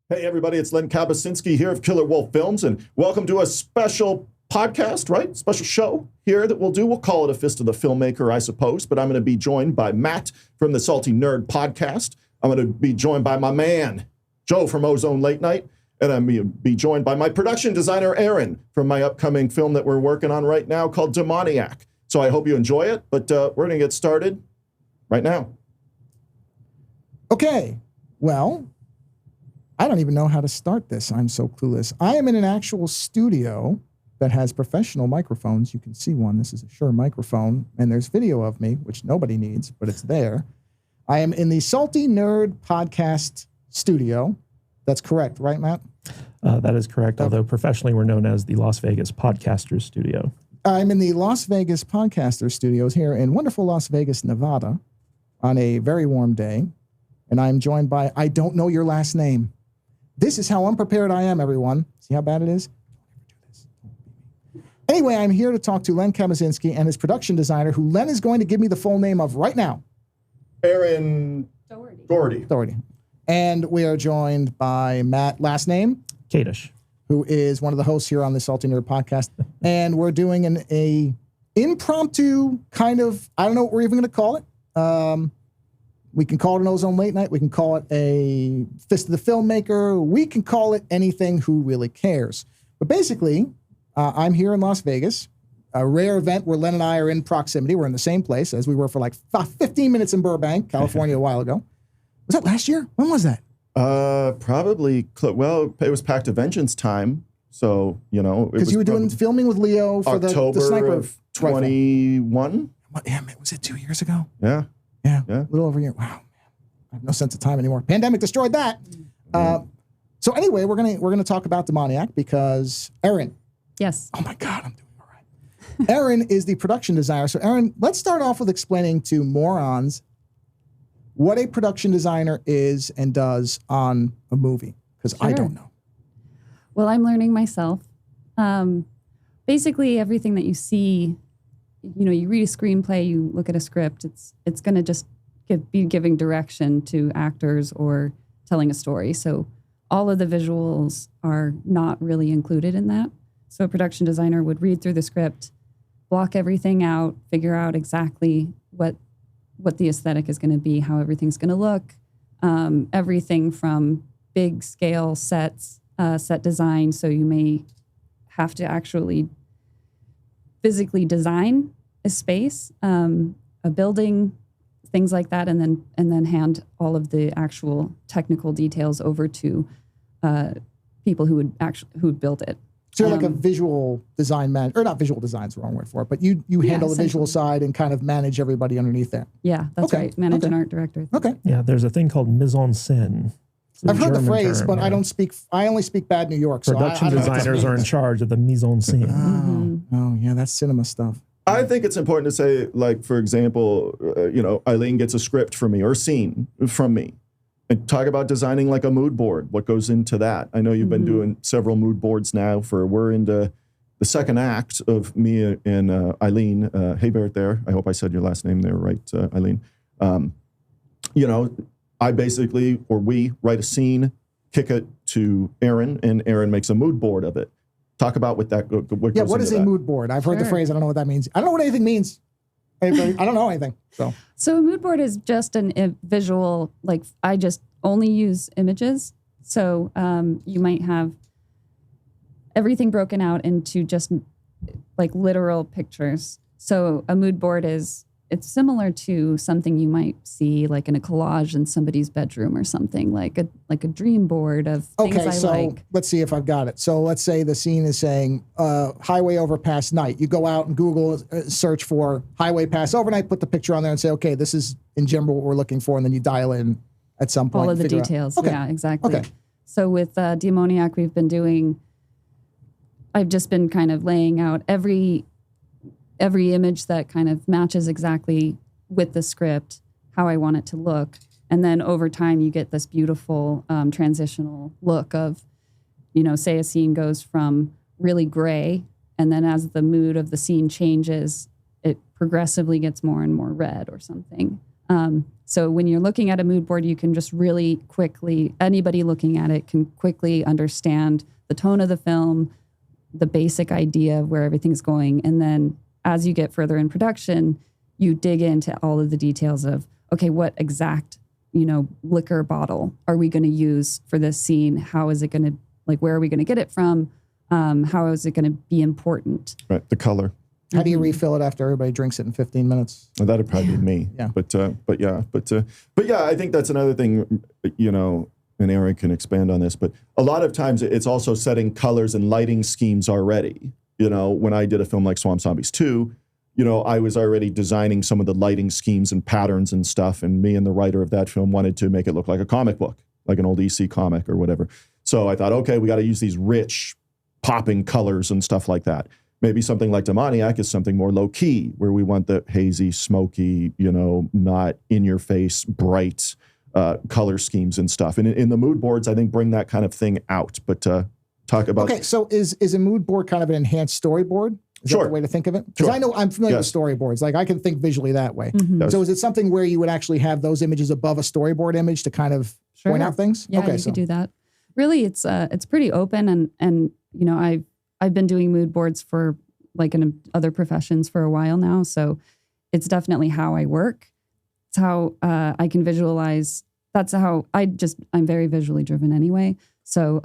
Hey everybody, it's Len Kabasinski here of Killer Wolf Films, and welcome to a special podcast, right? Special show here that we'll do. We'll call it a Fist of the Filmmaker, I suppose, but I'm going to be joined by Matt from the Salty Nerd podcast. I'm going to be joined by my man, Joe from Ozone Late Night, and I'm going to be joined by my production designer, Erin, from my upcoming film that we're working on right now called DEMONIAC. So I hope you enjoy it, but we're going to get started right now. Okay, well, I don't even know how to start this. I'm so clueless. I am in an actual studio that has professional microphones. You can see one. This is a Shure microphone, and there's video of me, which nobody needs, but it's there. I am in the Salty Nerd podcast studio. That's correct, right, Matt? That is correct, although professionally we're known as the Las Vegas Podcasters Studio. I'm in the Las Vegas Podcasters Studios here in wonderful Las Vegas, Nevada, on a very warm day, and I'm joined by, I don't know your last name. This is how unprepared I am, everyone. See how bad it is? Anyway, I'm here to talk to Len Kabasinski and his production designer, who Len is going to give me the full name of right now. Erin Dougherty. And we are joined by Matt, last name? Kadish. Who is one of the hosts here on the Salty Nerd podcast. And we're doing an impromptu kind of, I don't know what we're even going to call it. We can call it an Ozone Late Night. We can call it a Fist of the Filmmaker. We can call it anything. Who really cares? But basically, I'm here in Las Vegas, a rare event where Len and I are in proximity. We're in the same place as we were for like 15 minutes in Burbank, California, a while ago. Was that last year? When was that? Probably, well, it was Pact to Vengeance time. So, you know. Because you were doing filming with Leo for October the sniper of 21. Damn it, was it 2 years ago? Yeah. Yeah, a little over a year. Wow, man. I have no sense of time anymore. Pandemic destroyed that. So anyway, we're gonna talk about Demoniac because Erin. Yes. Oh my God, I'm doing all right. Erin is the production designer. So Erin, let's start off with explaining to morons what a production designer is and does on a movie, because I don't know. Well, I'm learning myself. Basically, everything that you see. You know, you read a screenplay, you look at a script, it's going to just be giving direction to actors or telling a story. So all of the visuals are not really included in that. So a production designer would read through the script, block everything out, figure out exactly what the aesthetic is going to be, how everything's going to look, everything from big scale sets, set design. So you may have to actually physically design a space, a building, things like that, and then hand all of the actual technical details over to people who would build it. So you're like a visual design man, or not visual design's the wrong word for it, but you handle the visual side and kind of manage everybody underneath there. Yeah, that's right. Manage an art director. Okay. Yeah, there's a thing called mise en scène. I've heard the phrase, but I only speak bad New York. Production designers are in charge of the mise en scène. Oh, yeah, that's cinema stuff. I think it's important to say, like, for example, Eileen gets a script from me or a scene from me. And talk about designing like a mood board, what goes into that. I know you've been doing several mood boards now we're into the second act of me and Eileen. Hey, Barrett there. I hope I said your last name there right, Eileen. I basically, or we write a scene, kick it to Erin, and Erin makes a mood board of it. Talk about what goes what is a mood board? I've heard the phrase. I don't know what that means. I don't know what anything means. I don't know anything. So a mood board is just a visual, like I just only use images. So you might have everything broken out into just like literal pictures. So a mood board it's similar to something you might see like in a collage in somebody's bedroom or something, like a dream board of things I like. Okay, so let's see if I've got it. So let's say the scene is saying highway overpass night. You go out and Google search for highway pass overnight, put the picture on there and say, okay, this is in general what we're looking for, and then you dial in at some point. All of the details. Okay. Yeah, exactly. Okay. So with Demoniac, I've just been kind of laying out every image that kind of matches exactly with the script, how I want it to look. And then over time, you get this beautiful transitional look of, say a scene goes from really gray, and then as the mood of the scene changes, it progressively gets more and more red or something. So when you're looking at a mood board, you can just really quickly, anybody looking at it can quickly understand the tone of the film, the basic idea of where everything's going. And then as you get further in production, you dig into all of the details of, okay, what exact, liquor bottle are we going to use for this scene? How is it going to, where are we going to get it from? How is it going to be important? Right, the color. How do you refill it after everybody drinks it in 15 minutes? Well, that'd probably be me. Yeah. But yeah, I think that's another thing, and Erin can expand on this, but a lot of times it's also setting colors and lighting schemes already. When I did a film like Swamp Zombies 2, I was already designing some of the lighting schemes and patterns and stuff, and me and the writer of that film wanted to make it look like a comic book, like an old EC comic or whatever. So I thought, okay, we got to use these rich, popping colors and stuff like that. Maybe something like Demoniac is something more low-key, where we want the hazy, smoky, not in-your-face, bright color schemes and stuff. And in the mood boards, I think, bring that kind of thing out. But talk about... Okay, so is a mood board kind of an enhanced storyboard? Is that the way to think of it? Because I know I'm familiar with storyboards. I can think visually that way. Mm-hmm. So is it something where you would actually have those images above a storyboard image to kind of point out things? Yeah, you could do that. Really, it's pretty open, and I've been doing mood boards for in other professions for a while now. So it's definitely how I work. It's how I can visualize. That's how I'm very visually driven anyway. So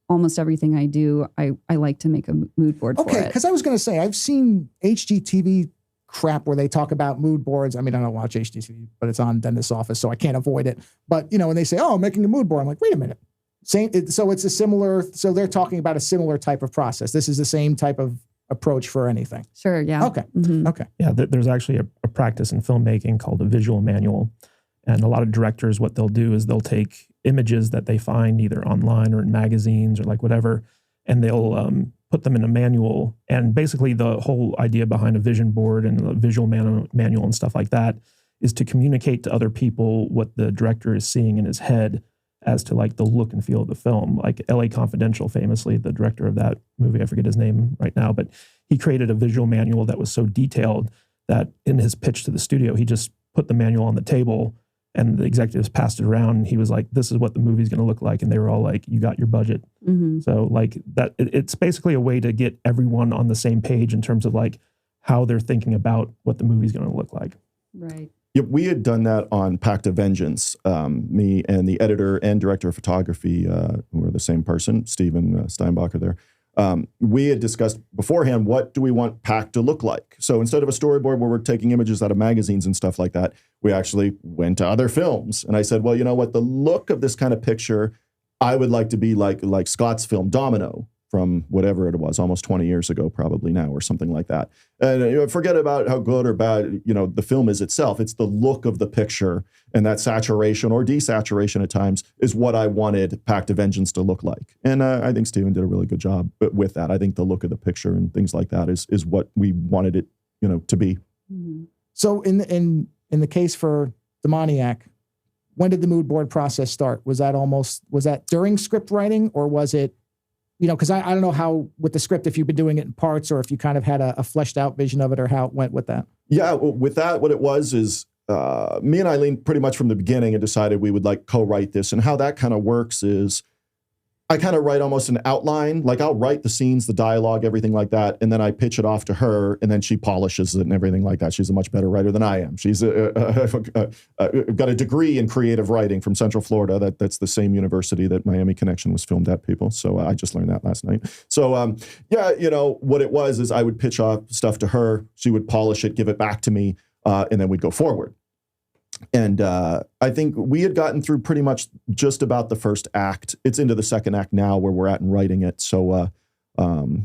almost everything I do, I like to make a mood board for it. Okay, because I was going to say, I've seen HGTV crap where they talk about mood boards. I mean, I don't watch HGTV, but it's on Dentist's Office, so I can't avoid it. But, when they say, oh, I'm making a mood board, I'm like, wait a minute. So they're talking about a similar type of process. This is the same type of approach for anything. Sure, yeah. Okay, Mm-hmm. okay. Yeah, there's actually a practice in filmmaking called a visual manual. And a lot of directors, what they'll do is they'll take images that they find either online or in magazines or whatever, and they'll put them in a manual. And basically the whole idea behind a vision board and a visual manual and stuff like that is to communicate to other people what the director is seeing in his head as to the look and feel of the film. Like LA Confidential, famously, the director of that movie, I forget his name right now, but he created a visual manual that was so detailed that in his pitch to the studio, he just put the manual on the table and the executives passed it around. And he was like, this is what the movie's going to look like. And they were all like, you got your budget. Mm-hmm. So that it's basically a way to get everyone on the same page in terms of how they're thinking about what the movie's going to look like. Right. Yeah, we had done that on Pact of Vengeance. Me and the editor and director of photography, who were the same person, Steven Steinbacher there. We had discussed beforehand, what do we want Pact to look like? So instead of a storyboard where we're taking images out of magazines and stuff like that, we actually went to other films. And I said, well, you know what? The look of this kind of picture, I would like to be like Scott's film Domino from whatever it was, almost 20 years ago, probably now, or something like that. And forget about how good or bad, the film is itself. It's the look of the picture, and that saturation or desaturation at times is what I wanted Pact of Vengeance to look like. And I think Steven did a really good job with that. I think the look of the picture and things like that is what we wanted it, to be. Mm-hmm. So in the case for Demoniac, when did the mood board process start? Was that during script writing, or was it, because I don't know how with the script, if you've been doing it in parts or if you kind of had a fleshed out vision of it, or how it went with that? Yeah, with that, what it was is me and Eileen pretty much from the beginning had decided we would co-write this. And how that kind of works is I kind of write almost an outline. I'll write the scenes, the dialogue, everything like that, and then I pitch it off to her, and then she polishes it and everything like that. She's a much better writer than I am. She's got a degree in creative writing from Central Florida. That's the same university that Miami Connection was filmed at, people. So I just learned that last night. So what it was is I would pitch off stuff to her. She would polish it, give it back to me, and then we'd go forward. And I think we had gotten through pretty much just about the first act. It's into the second act now where we're at in writing it. So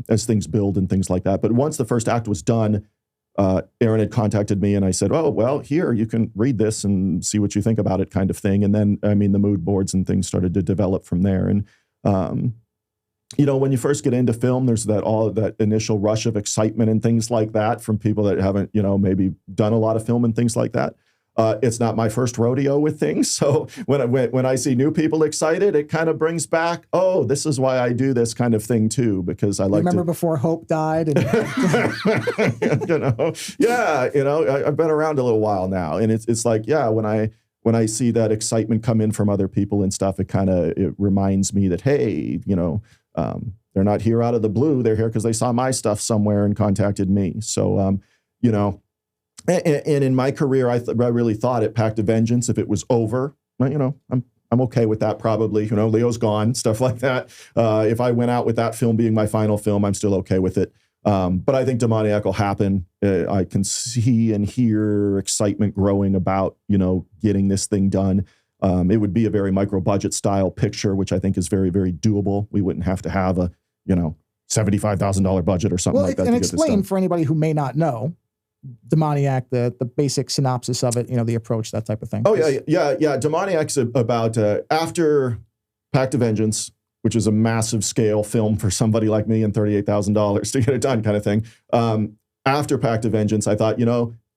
as things build and things like that. But once the first act was done, Erin had contacted me and I said, oh, well, here, you can read this and see what you think about it, kind of thing. And then, the mood boards and things started to develop from there. And, when you first get into film, there's that initial rush of excitement and things like that from people that haven't, maybe done a lot of film and things like that. It's not my first rodeo with things. So when I see new people excited, it kind of brings back, oh, this is why I do this kind of thing too, because I like remember before Hope died? And I've been around a little while now, and it's like, yeah, when I see that excitement come in from other people and stuff, it reminds me that, hey, they're not here out of the blue. They're here because they saw my stuff somewhere and contacted me. So, and in my career, I really thought at Pact of Vengeance, if it was over, I'm okay with that probably. Leo's gone, stuff like that. If I went out with that film being my final film, I'm still okay with it. But I think Demoniac will happen. I can see and hear excitement growing about, getting this thing done. It would be a very micro budget style picture, which I think is very, very doable. We wouldn't have to have a, $75,000 budget or something like that. And explain for anybody who may not know, Demoniac, the basic synopsis of it, the approach, that type of thing. Oh, yeah. Demoniac's about after Pact of Vengeance, which is a massive scale film for somebody like me and $38,000 to get it done kind of thing. After Pact of Vengeance, I thought,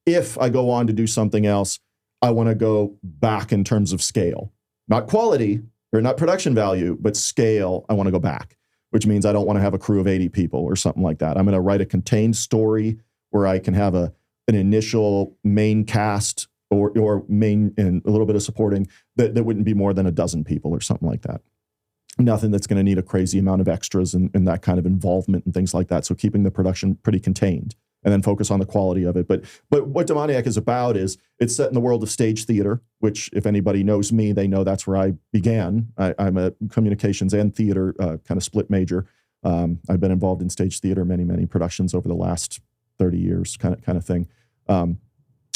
if I go on to do something else, I want to go back in terms of scale, not quality or not production value, but scale. I want to go back, which means I don't want to have a crew of 80 people or something like that. I'm going to write a contained story where I can have an initial main cast or main and a little bit of supporting that wouldn't be more than a dozen people or something like that. Nothing that's going to need a crazy amount of extras and that kind of involvement and things like that. So keeping the production pretty contained and then focus on the quality of it. But what Demoniac is about is it's set in the world of stage theater, which if anybody knows me, they know that's where I began. I'm a communications and theater kind of split major. I've been involved in stage theater, many, many productions over the last 30 years kind of thing.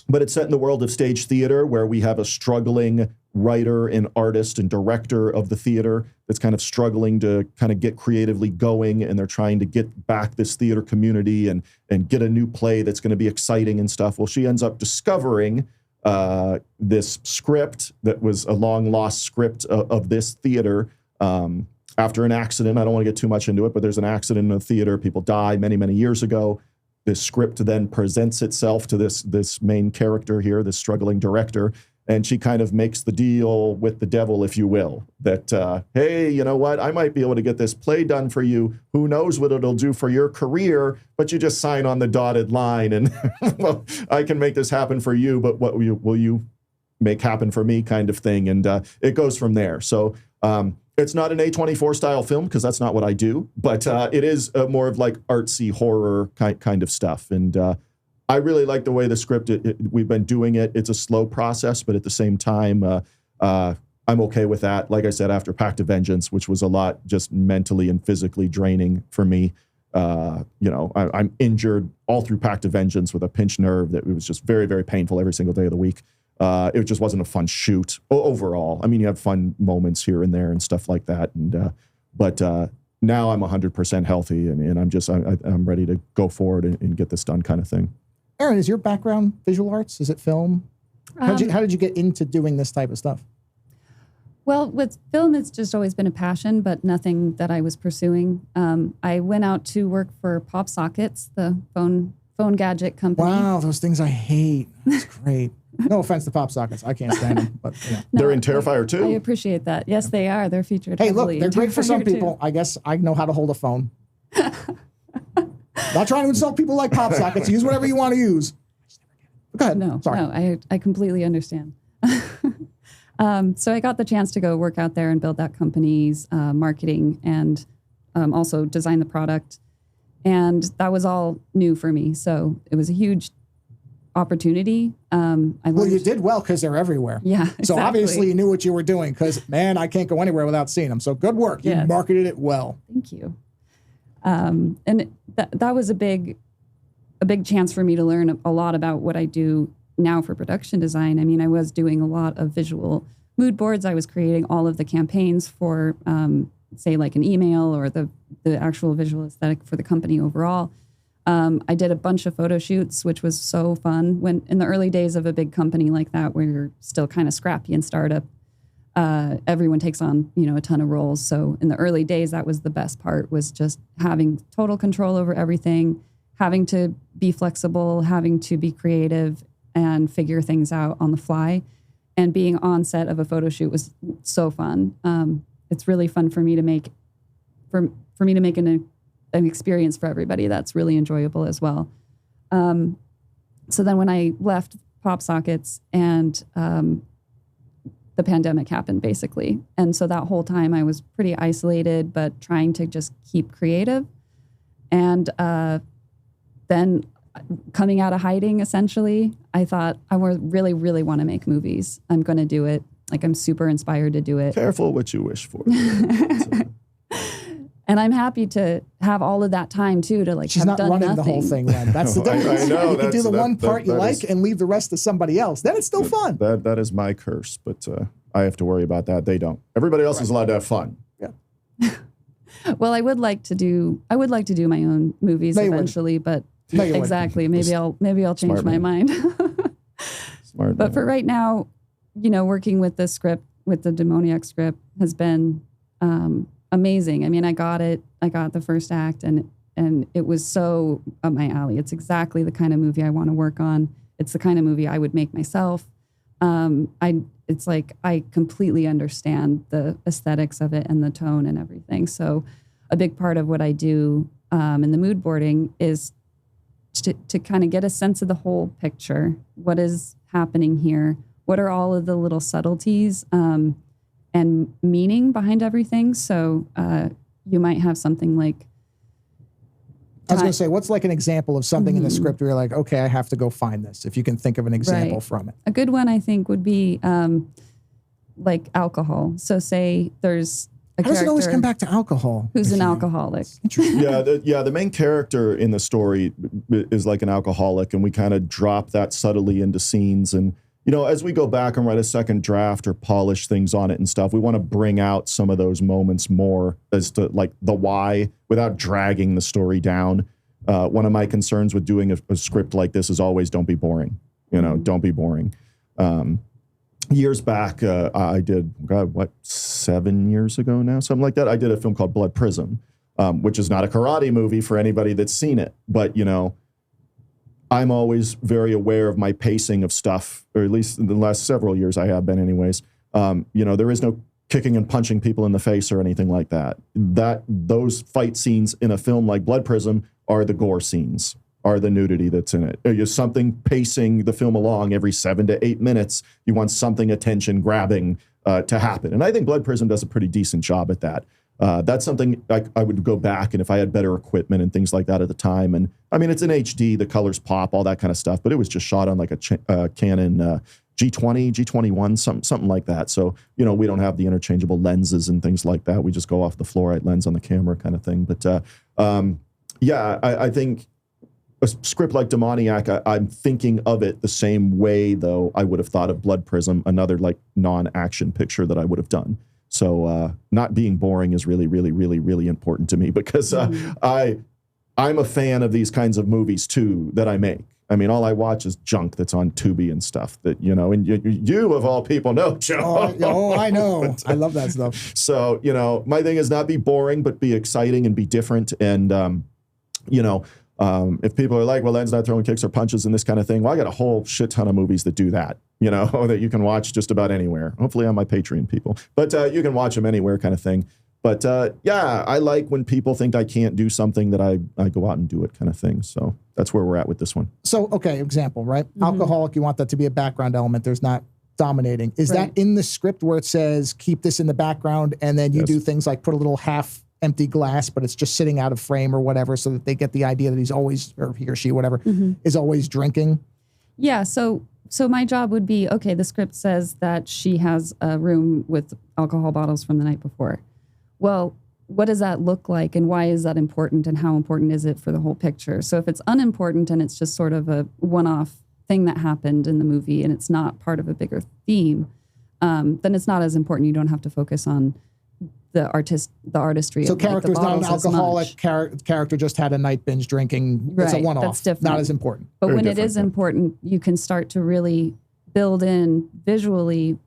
But it's set in the world of stage theater where we have a struggling writer and artist and director of the theater that's kind of struggling to kind of get creatively going, and they're trying to get back this theater community and get a new play that's going to be exciting and stuff. Well, she ends up discovering this script that was a long lost script of this theater after an accident. I don't want to get too much into it, but there's an accident in a theater. People die many, many years ago. This script then presents itself to this main character here, this struggling director, and she kind of makes the deal with the devil, if you will, that, hey, you know what? I might be able to get this play done for you. Who knows what it'll do for your career, but you just sign on the dotted line and well, I can make this happen for you, but what will you make happen for me kind of thing? And it goes from there. So it's not an A24 style film because that's not what I do, but it is more of like artsy horror kind of stuff. And I really like the way the script, we've been doing it. It's a slow process, but at the same time, I'm okay with that. Like I said, after Pact of Vengeance, which was a lot just mentally and physically draining for me. I'm injured all through Pact of Vengeance with a pinched nerve that it was just very, very painful every single day of the week. It just wasn't a fun shoot overall. I mean, you have fun moments here and there and stuff like that. And but now I'm 100% healthy and I'm ready to go forward and get this done kind of thing. Erin, is your background visual arts? Is it film? How did you get into doing this type of stuff? Well, with film, it's just always been a passion, but nothing that I was pursuing. I went out to work for Pop Sockets, the phone gadget company. Wow, those things I hate. That's great. No offense to Pop Sockets. I can't stand them. But yeah. They're in Terrifier too. I appreciate that. Yes, they are. They're featured Hey, look, heavily they're in great for some Terrifier people. too. I guess I know how to hold a phone. Not trying to insult people like Pop Sockets. Use whatever you want to use. Go ahead. No, Sorry. no, I completely understand. So I got the chance to go work out there and build that company's marketing and also design the product. And that was all new for me. So it was a huge opportunity. Well, you did well because they're everywhere. Yeah, exactly. So obviously you knew what you were doing because, man, I can't go anywhere without seeing them. So good work. You Yes. marketed it well. Thank you. And that was a big chance for me to learn a lot about what I do now for production design. I mean, I was doing a lot of visual mood boards. I was creating all of the campaigns for, say, like an email or the actual visual aesthetic for the company overall. I did a bunch of photo shoots, which was so fun. When in the early days of a big company like that, where you're still kind of scrappy and startup, everyone takes on, a ton of roles. So in the early days, that was the best part, was just having total control over everything, having to be flexible, having to be creative, and figure things out on the fly. And being on set of a photo shoot was so fun. It's really fun for me to make, for me to make an experience for everybody that's really enjoyable as well. So then when I left PopSockets and the pandemic happened, basically. And so that whole time I was pretty isolated, but trying to just keep creative. And then coming out of hiding, essentially, I thought, I really, really want to make movies. I'm going to do it. Like, I'm super inspired to do it. Careful what you wish for. And I'm happy to have all of that time, too, to like She's have not done running nothing. the whole thing, Len. That's the difference. I know. You can do the one part you like is, and leave the rest to somebody else. Then it's still fun. That is my curse, but I have to worry about that. They don't. Everybody else is allowed to have fun. Yeah. Well, I would like to do my own movies eventually, but exactly. Maybe I'll change my mind. Smart. But for right now, working with the script, with the Demoniac script, has been amazing. I mean, I got the first act, and it was so up my alley. It's exactly the kind of movie I want to work on. It's the kind of movie I would make myself. It's like I completely understand the aesthetics of it and the tone and everything. So a big part of what I do in the mood boarding is to kind of get a sense of the whole picture. What is happening here? What are all of the little subtleties and meaning behind everything? So you might have something like... I was going to say, what's like an example of something in the script where you're like, okay, I have to go find this, if you can think of an example from it. A good one, I think, would be like alcohol. So say there's a How does it always character come back to alcohol? who's an alcoholic. Interesting. The main character in the story is like an alcoholic, and we kind of drop that subtly into scenes. And, as we go back and write a second draft or polish things on it and stuff, we want to bring out some of those moments more as to like the why without dragging the story down. One of my concerns with doing a script like this is always don't be boring. Don't be boring. Years back, I did, 7 years ago now, something like that. I did a film called Blood Prism, which is not a karate movie for anybody that's seen it. But, I'm always very aware of my pacing of stuff, or at least in the last several years I have been anyways. There is no kicking and punching people in the face or anything like that. Those fight scenes in a film like Blood Prism are the gore scenes, are the nudity that's in it. There's something pacing the film along every 7 to 8 minutes. You want something attention grabbing to happen. And I think Blood Prism does a pretty decent job at that. That's something I would go back, and if I had better equipment and things like that at the time. And I mean, it's in HD, the colors pop, all that kind of stuff, but it was just shot on like a Canon G20, G21, something like that. So, we don't have the interchangeable lenses and things like that. We just go off the fluorite lens on the camera kind of thing. But I think a script like Demoniac, I'm thinking of it the same way, though, I would have thought of Blood Prism, another like non-action picture that I would have done. So not being boring is really, really, really, really important to me, because I'm a fan of these kinds of movies, too, that I make. I mean, all I watch is junk that's on Tubi and stuff that, and you of all people know, Joe. I know. I love that stuff. So, my thing is not be boring, but be exciting and be different. And, if people are like, well, Len's not throwing kicks or punches and this kind of thing, well, I got a whole shit ton of movies that do that, that you can watch just about anywhere. Hopefully on my Patreon, people. But you can watch them anywhere kind of thing. But I like when people think I can't do something that I go out and do it kind of thing. So that's where we're at with this one. So, okay, example, right? Alcoholic, you want that to be a background element. There's not dominating. Is that in the script where it says keep this in the background, and then you do things like put a little half empty glass, but it's just sitting out of frame or whatever, so that they get the idea that he's always, or he or she, whatever, is always drinking? Yeah, so my job would be, okay, the script says that she has a room with alcohol bottles from the night before. Well, what does that look like, and why is that important, and how important is it for the whole picture? So if it's unimportant and it's just sort of a one-off thing that happened in the movie and it's not part of a bigger theme, then it's not as important. You don't have to focus on the artistry. So of character's like the not an bottles alcoholic. Character just had a night binge drinking. It's a one-off. That's different. Not as important. But Very when different, it is important, you can start to really build in visually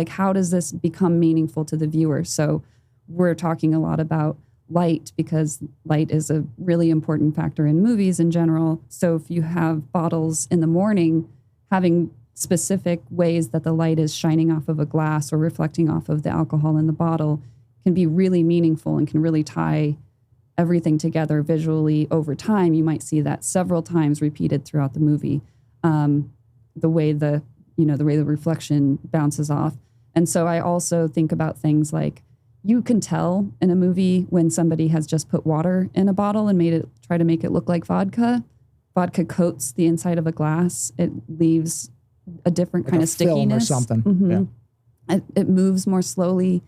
how does this become meaningful to the viewer? So we're talking a lot about light, because light is a really important factor in movies in general. So if you have bottles in the morning, having specific ways that the light is shining off of a glass or reflecting off of the alcohol in the bottle can be really meaningful and can really tie everything together visually over time. You might see that several times repeated throughout the movie. The way the reflection bounces off. And so I also think about things like, you can tell in a movie when somebody has just put water in a bottle and try to make it look like vodka. Vodka coats the inside of a glass. It leaves a different kind of stickiness. Film or something. Mm-hmm. Yeah. It moves more slowly.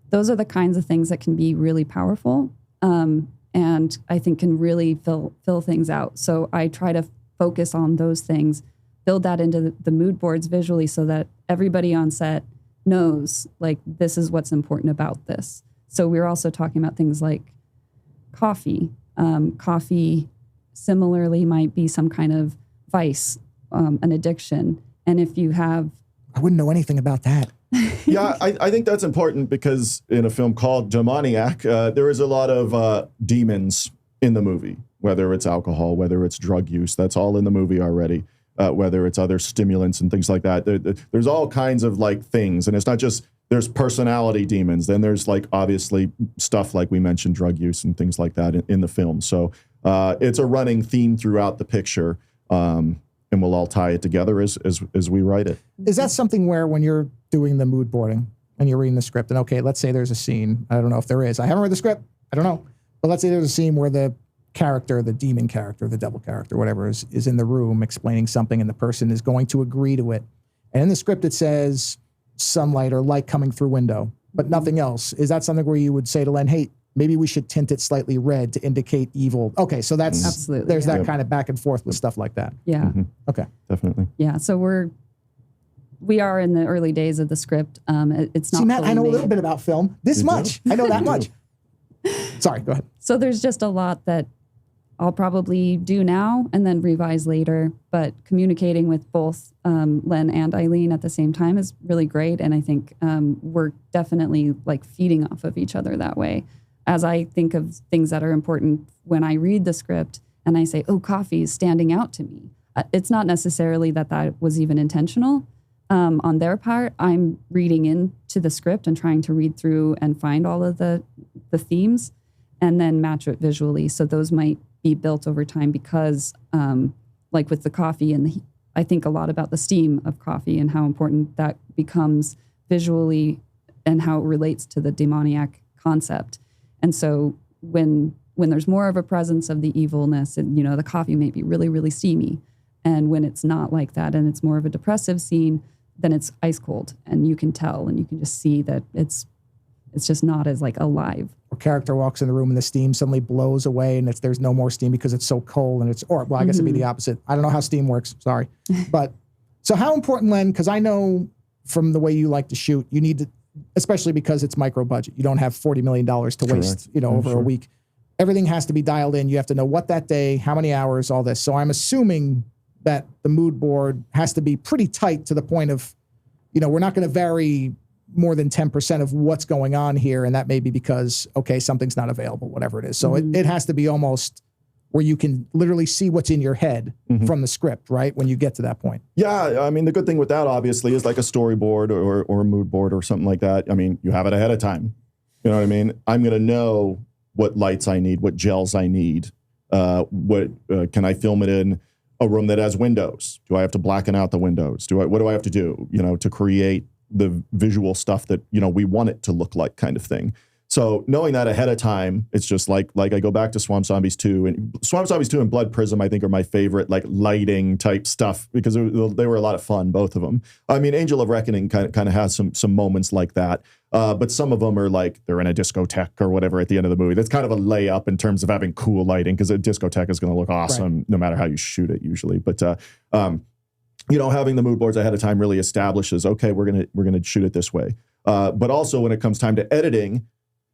Those are the kinds of things that can be really powerful, and I think can really fill things out. So I try to focus on those things, build that into the mood boards visually so that everybody on set knows, like, this is what's important about this. So we're also talking about things like coffee. Coffee similarly might be some kind of vice, an addiction. And if you have... I wouldn't know anything about that. Yeah, I think that's important because in a film called Demoniac, there is a lot of demons in the movie, whether it's alcohol, whether it's drug use. That's all in the movie already. Whether it's other stimulants and things like that. There's all kinds of like things. And it's not just, there's personality demons. Then there's like obviously stuff like we mentioned, drug use and things like that in the film. So it's a running theme throughout the picture. And we'll all tie it together as we write it. Is that something where when you're doing the mood boarding and you're reading the script and okay, let's say there's a scene. I don't know if there is. I haven't read the script. I don't know. But let's say there's a scene where the character, the demon character, the devil character, whatever, is in the room explaining something and the person is going to agree to it. And in the script it says sunlight or light coming through window, but nothing else. Is that something where you would say to Len, hey, maybe we should tint it slightly red to indicate evil? Okay, so that's... Absolutely. There's that kind of back and forth with stuff like that. Yeah. Mm-hmm. Okay. Definitely. Yeah, so we are in the early days of the script. It's not... See, Matt, I know made. a little bit about film. This much. I know that much. Sorry, go ahead. So there's just a lot that I'll probably do now and then revise later. But communicating with both Len and Eileen at the same time is really great. And I think we're definitely like feeding off of each other that way. As I think of things that are important when I read the script and I say, oh, coffee is standing out to me. It's not necessarily that was even intentional on their part. I'm reading into the script and trying to read through and find all of the themes and then match it visually. So those might be built over time because like with the coffee and I think a lot about the steam of coffee and how important that becomes visually and how it relates to the demoniac concept. And so when there's more of a presence of the evilness, and the coffee may be really, really steamy. And when it's not like that and it's more of a depressive scene, then it's ice cold and you can tell and you can just see that it's just not as like alive. A character walks in the room and the steam suddenly blows away and there's no more steam because it's so cold and I guess it'd be the opposite. I don't know how steam works. Sorry. But so how important, Len, because I know from the way you like to shoot, you need to, especially because it's micro budget. You don't have $40 million to waste, over a week. Everything has to be dialed in. You have to know what that day, how many hours, all this. So I'm assuming that the mood board has to be pretty tight to the point of, we're not going to vary more than 10% of what's going on here. And that may be because, okay, something's not available, whatever it is. So it has to be almost where you can literally see what's in your head from the script, right? When you get to that point. Yeah. I mean, the good thing with that obviously is like a storyboard or a mood board or something like that. I mean, you have it ahead of time. You know what I mean? I'm going to know what lights I need, what gels I need. Can I film it in a room that has windows? Do I have to blacken out the windows? What do I have to do, to create the visual stuff that, we want it to look like kind of thing. So knowing that ahead of time, it's just like I go back to Swamp Zombies 2 and Swamp Zombies 2 and Blood Prism, I think are my favorite, like lighting type stuff because they were a lot of fun, both of them. I mean, Angel of Reckoning kind of has some moments like that. But some of them are like they're in a discotheque or whatever at the end of the movie. That's kind of a layup in terms of having cool lighting because a discotheque is going to look awesome no matter how you shoot it usually. But having the mood boards ahead of time really establishes, okay, we're gonna shoot it this way. But also when it comes time to editing,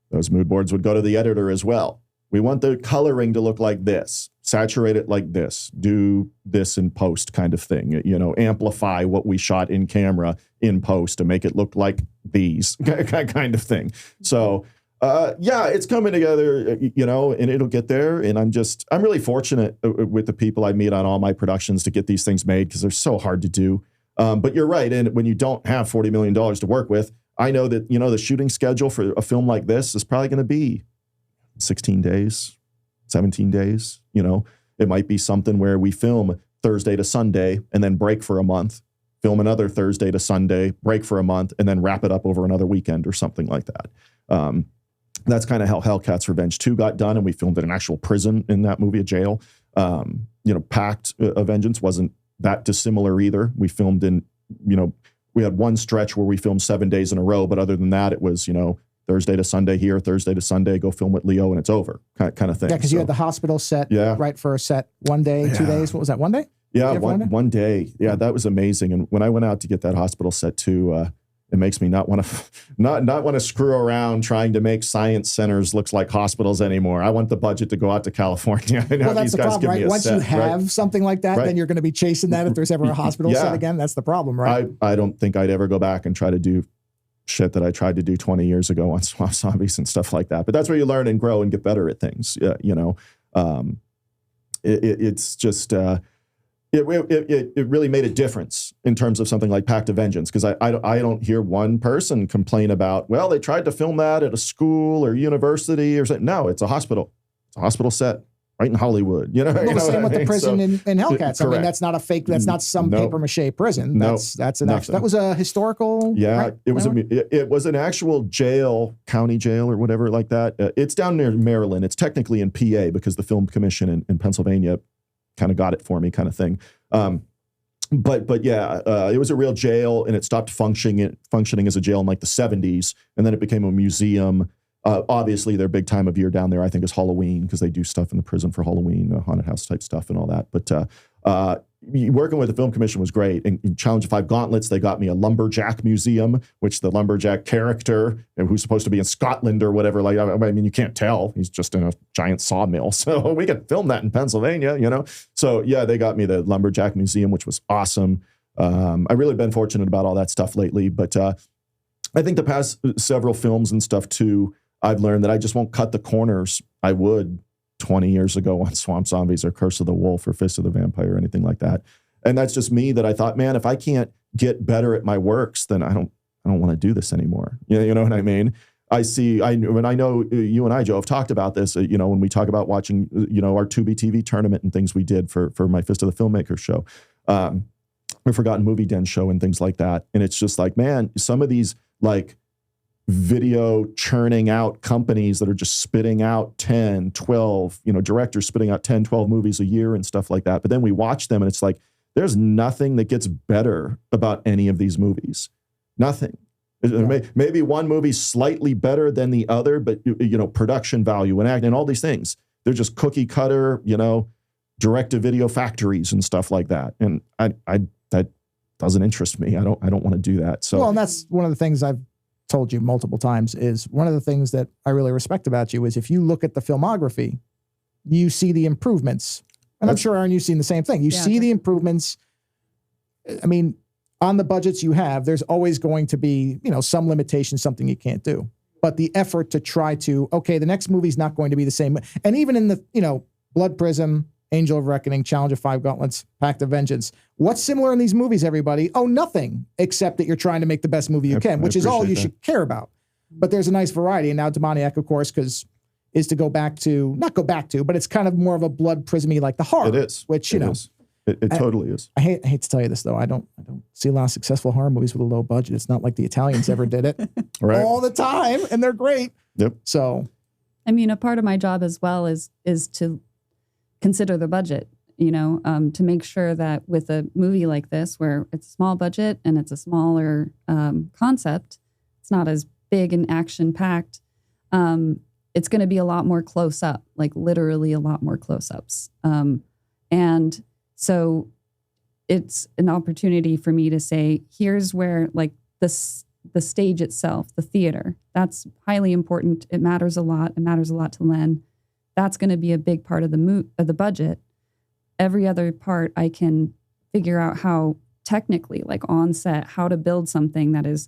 those mood boards would go to the editor as well. We want the coloring to look like this, saturate it like this, do this in post kind of thing, amplify what we shot in camera in post to make it look like these kind of thing. So Yeah, it's coming together, and it'll get there. And I'm really fortunate with the people I meet on all my productions to get these things made because they're so hard to do. But you're right. And when you don't have $40 million to work with, I know that, the shooting schedule for a film like this is probably going to be 16 days, 17 days. It might be something where we film Thursday to Sunday and then break for a month, film another Thursday to Sunday, break for a month, and then wrap it up over another weekend or something like that. That's kind of how Hellcat's Revenge 2 got done, and we filmed in an actual prison in that movie, a jail. Pact A Vengeance wasn't that dissimilar either. We filmed in, we had one stretch where we filmed 7 days in a row, but other than that, it was, Thursday to Sunday here, Thursday to Sunday, go film with Leo, and it's over, kind of thing. Yeah, because you had the hospital set, right, for a set 1 day, 2 days. What was that, 1 day? Yeah, one day. Yeah, that was amazing. And when I went out to get that hospital set too, it makes me not want to screw around trying to make science centers look like hospitals anymore. I want the budget to go out to California. Well, that's the problem, right? Once you have something like that, then you're going to be chasing that if there's ever a hospital set again. That's the problem, right? I don't think I'd ever go back and try to do shit that I tried to do 20 years ago on Swamp Zombies and stuff like that. But that's where you learn and grow and get better at things. It's just... It really made a difference in terms of something like Pact of Vengeance, because I don't hear one person complain about, well, they tried to film that at a school or university or something. No, it's a hospital. It's a hospital set right in Hollywood. Well, same with the prison in Hellcats. I mean, that's not a fake. That's not some paper mache prison. That's an actual. That was a historical. Yeah, right? It was an actual jail, county jail or whatever like that. It's down near Maryland. It's technically in PA because the Film Commission in Pennsylvania kind of got it for me, kind of thing. But yeah, it was a real jail, and it stopped functioning as a jail in like the 70s, and then it became a museum. Obviously, their big time of year down there, I think, is Halloween, because they do stuff in the prison for Halloween, haunted house type stuff and all that. But working with the Film Commission was great. And in Challenge of Five Gauntlets, they got me a lumberjack museum, which the lumberjack character, who's supposed to be in Scotland or whatever, like, I mean, you can't tell. He's just in a giant sawmill. So we could film that in Pennsylvania, So yeah, they got me the lumberjack museum, which was awesome. I've really been fortunate about all that stuff lately. But I think the past several films and stuff too, I've learned that I just won't cut the corners I would 20 years ago on Swamp Zombies or Curse of the Wolf or Fist of the Vampire or anything like that. And that's just me, that I thought, man, if I can't get better at my works, then I don't want to do this anymore. You know what I mean? I know you and I, Joe, have talked about this, when we talk about watching, our Tubi TV tournament and things we did for my Fist of the Filmmaker show, our Forgotten Movie Den show and things like that. And it's just like, man, some of these like video churning out companies that are just spitting out 10, 12, directors spitting out 10, 12 movies a year and stuff like that. But then we watch them and it's like, there's nothing that gets better about any of these movies. Nothing. Yeah. Maybe one movie's slightly better than the other, but production value and acting and all these things, they're just cookie cutter, direct-to-video factories and stuff like that. And that doesn't interest me. I don't want to do that. So, well, and that's one of the things I've told you multiple times, is one of the things that I really respect about you is if you look at the filmography, you see the improvements. And I'm sure, Aaron, you've seen the same thing. You see the improvements. I mean, on the budgets you have, there's always going to be, some limitation, something you can't do. But the effort to try to, okay, the next movie's not going to be the same. And even in the, Blood Prism, Angel of Reckoning, Challenge of Five Gauntlets, Pact of Vengeance. What's similar in these movies, everybody? Oh, nothing, except that you're trying to make the best movie you can, which is all you should care about. But there's a nice variety. And now Demoniac, of course, is to not go back to, but it's kind of more of a Blood Prism-y, like the horror. It is. Which, It totally is. I hate to tell you this, though. I don't see a lot of successful horror movies with a low budget. It's not like the Italians ever did it all the time, and they're great. Yep. So, I mean, a part of my job as well is to consider the budget, to make sure that with a movie like this, where it's a small budget and it's a smaller concept, it's not as big and action-packed, it's going to be a lot more close-up, like literally a lot more close-ups. And so it's an opportunity for me to say, here's where, like, the stage itself, the theater, that's highly important. It matters a lot. It matters a lot to Len. That's going to be a big part of the budget. Every other part, I can figure out how technically, like on set, how to build something that is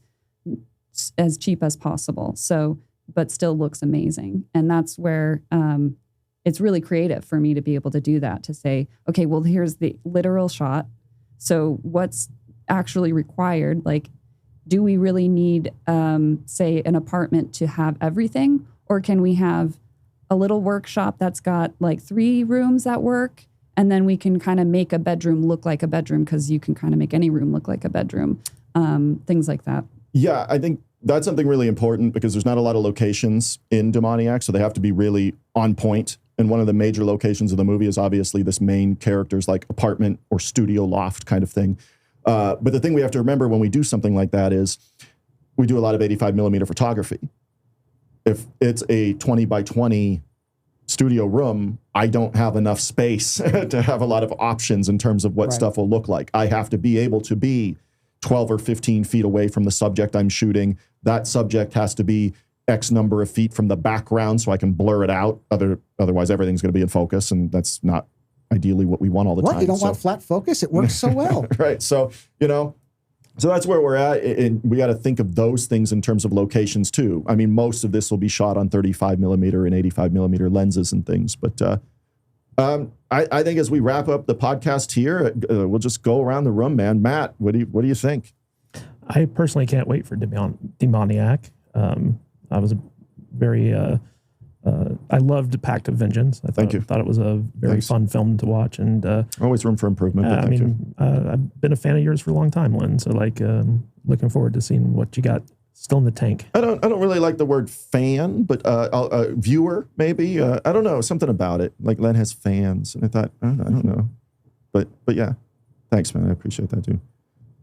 as cheap as possible. So but still looks amazing. And that's where it's really creative for me to be able to do that, to say, okay, well, here's the literal shot. So what's actually required? Like, do we really need, say, an apartment to have everything? Or can we have a little workshop that's got like 3 rooms that work? And then we can kind of make a bedroom look like a bedroom, because you can kind of make any room look like a bedroom. Things like that. Yeah, I think that's something really important, because there's not a lot of locations in Demoniac, so they have to be really on point. And one of the major locations of the movie is obviously this main character's like apartment or studio loft kind of thing. But the thing we have to remember when we do something like that is we do a lot of 85 millimeter photography. If it's a 20 by 20 studio room, I don't have enough space to have a lot of options in terms of what stuff will look like. I have to be able to be 12 or 15 feet away from the subject I'm shooting. That subject has to be X number of feet from the background so I can blur it out. Otherwise, everything's going to be in focus, and that's not ideally what we want all the time. You don't want flat focus? It works so well. Right. So, so that's where we're at. And we got to think of those things in terms of locations too. I mean, most of this will be shot on 35 millimeter and 85 millimeter lenses and things. But I think as we wrap up the podcast here, we'll just go around the room, man. Matt, what do you think? I personally can't wait for Demoniac. I was very, I loved Pact of Vengeance. I thought it was a very fun film to watch, and always room for improvement. I've been a fan of yours for a long time, Len. So looking forward to seeing what you got still in the tank. I don't really like the word fan, but viewer maybe. I don't know, something about it. Like Len has fans, and I thought I don't know, but yeah, thanks, man. I appreciate that, dude.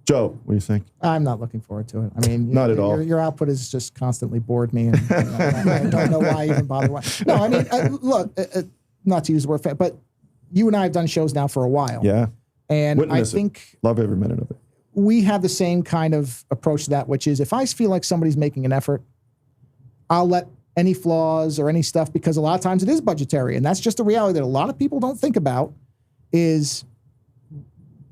Joe, what do you think? I'm not looking forward to it. I mean, not at all. Your output has just constantly bored me, and I don't know why I even bother. No, I mean, look, not to use the word fan, but you and I have done shows now for a while. Yeah. And I think love every minute of it. We have the same kind of approach to that, which is if I feel like somebody's making an effort, I'll let any flaws or any stuff, because a lot of times it is budgetary. And that's just a reality that a lot of people don't think about is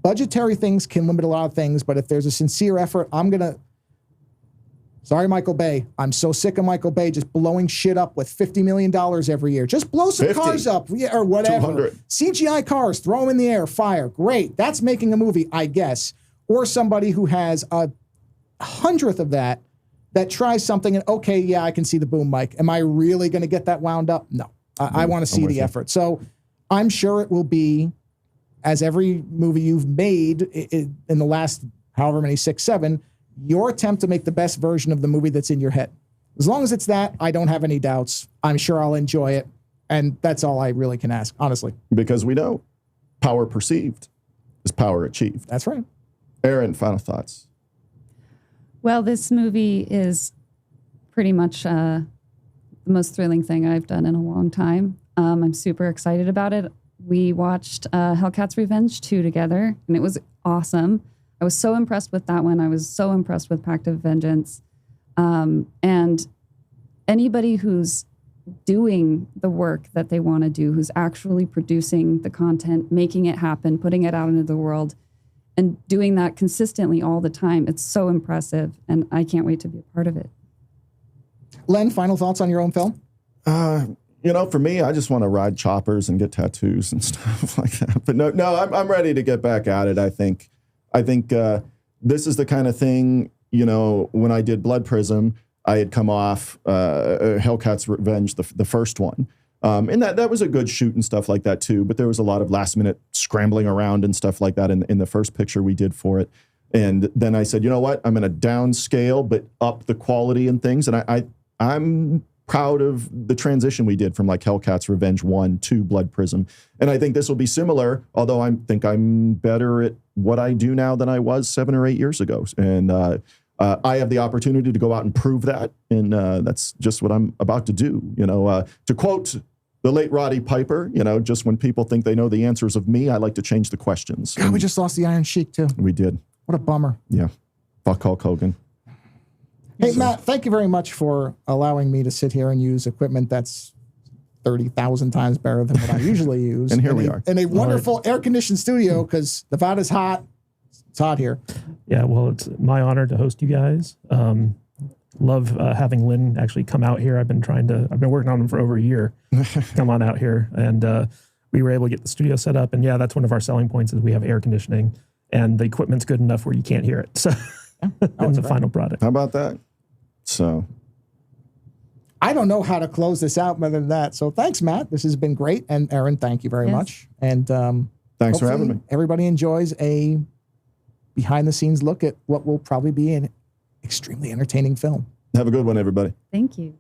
budgetary things can limit a lot of things, but if there's a sincere effort, sorry, Michael Bay. I'm so sick of Michael Bay just blowing shit up with $50 million every year. Just blow some 50, cars up, or whatever. 200. CGI cars, throw them in the air, fire. Great. That's making a movie, I guess. Or somebody who has 100th of that tries something and, okay, yeah, I can see the boom mic. Am I really going to get that wound up? No. I want to see the effort. So I'm sure it will be, as every movie you've made in the last however many, 6, 7, your attempt to make the best version of the movie that's in your head. As long as it's that, I don't have any doubts. I'm sure I'll enjoy it. And that's all I really can ask, honestly. Because we know power perceived is power achieved. That's right. Erin, final thoughts. Well, this movie is pretty much the most thrilling thing I've done in a long time. I'm super excited about it. We watched Hellcat's Revenge 2 together, and it was awesome. I was so impressed with that one. I was so impressed with Pact of Vengeance. And anybody who's doing the work that they want to do, who's actually producing the content, making it happen, putting it out into the world, and doing that consistently all the time, it's so impressive, and I can't wait to be a part of it. Len, final thoughts on your own film? For me, I just want to ride choppers and get tattoos and stuff like that. But no, I'm ready to get back at it. I think this is the kind of thing, when I did Blood Prism, I had come off Hellcat's Revenge, the first one. And that was a good shoot and stuff like that too. But there was a lot of last minute scrambling around and stuff like that in the first picture we did for it. And then I said, you know what? I'm going to downscale, but up the quality and things. And I'm proud of the transition we did from like Hellcat's Revenge 1 to Blood Prism. And I think this will be similar, although I think I'm better at what I do now than I was 7 or 8 years ago. And I have the opportunity to go out and prove that. And that's just what I'm about to do. To quote the late Roddy Piper, just when people think they know the answers of me, I like to change the questions. God, we just lost the Iron Sheik too. We did. What a bummer. Yeah. Fuck Hulk Hogan. Hey, Matt, thank you very much for allowing me to sit here and use equipment that's 30,000 times better than what I usually use. And here we are. In a wonderful air-conditioned studio, because Nevada's hot. It's hot here. Yeah, well, it's my honor to host you guys. love having Len actually come out here. I've been working on him for over a year. Come on out here, and we were able to get the studio set up. And yeah, that's one of our selling points is we have air conditioning, and the equipment's good enough where you can't hear it. So, in the final product. How about that? So, I don't know how to close this out better than that. So thanks, Matt. This has been great. And Erin, thank you very much. And thanks for having me. Everybody enjoys a behind-the-scenes look at what will probably be an extremely entertaining film. Have a good one, everybody. Thank you.